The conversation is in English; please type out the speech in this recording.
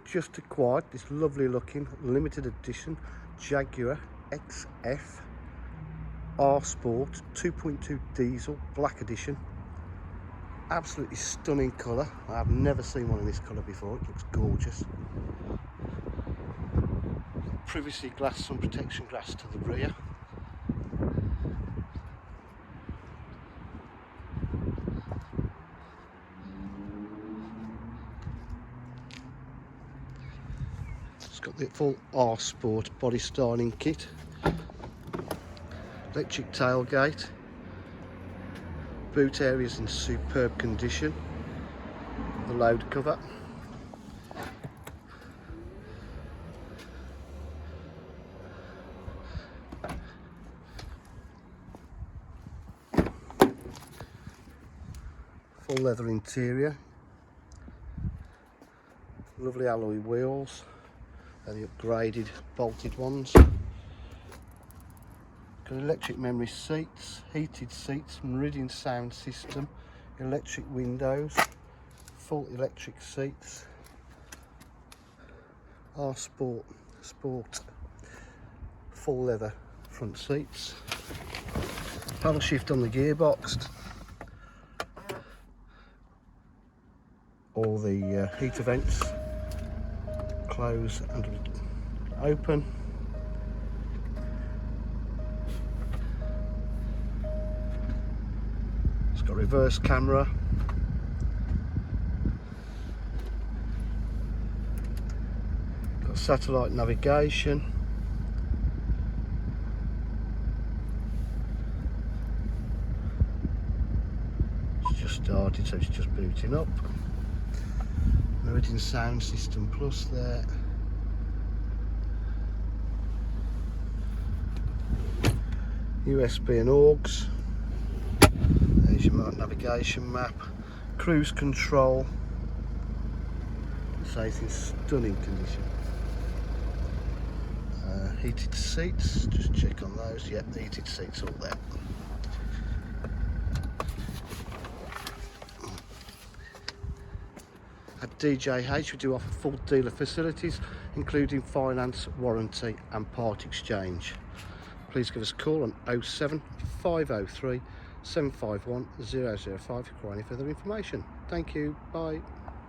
Just acquired this lovely looking limited edition Jaguar XF R Sport 2.2 diesel black edition. Absolutely stunning colour. I have never seen one in this colour before. It looks gorgeous. Privacy glass, sun protection glass to the rear. It's got the full R Sport body styling kit, electric tailgate, boot areas in superb condition, the load cover, full leather interior, lovely alloy wheels. They're the upgraded bolted ones. Got electric memory seats, heated seats, Meridian sound system, electric windows, full electric seats, R Sport, full leather front seats, paddle shift on the gearbox, all the heater vents close and open. It's got reverse camera, got satellite navigation, it's just started, so it's just booting up. Meridian sound system plus there. USB and AUX. There's your navigation map. Cruise control. So it's in stunning condition. Heated seats, just check on those. Yep, the heated seats all there. At DJH we do offer full dealer facilities including finance, warranty and part exchange. Please give us a call on 07 503 751 005 for any further information. Thank you, bye.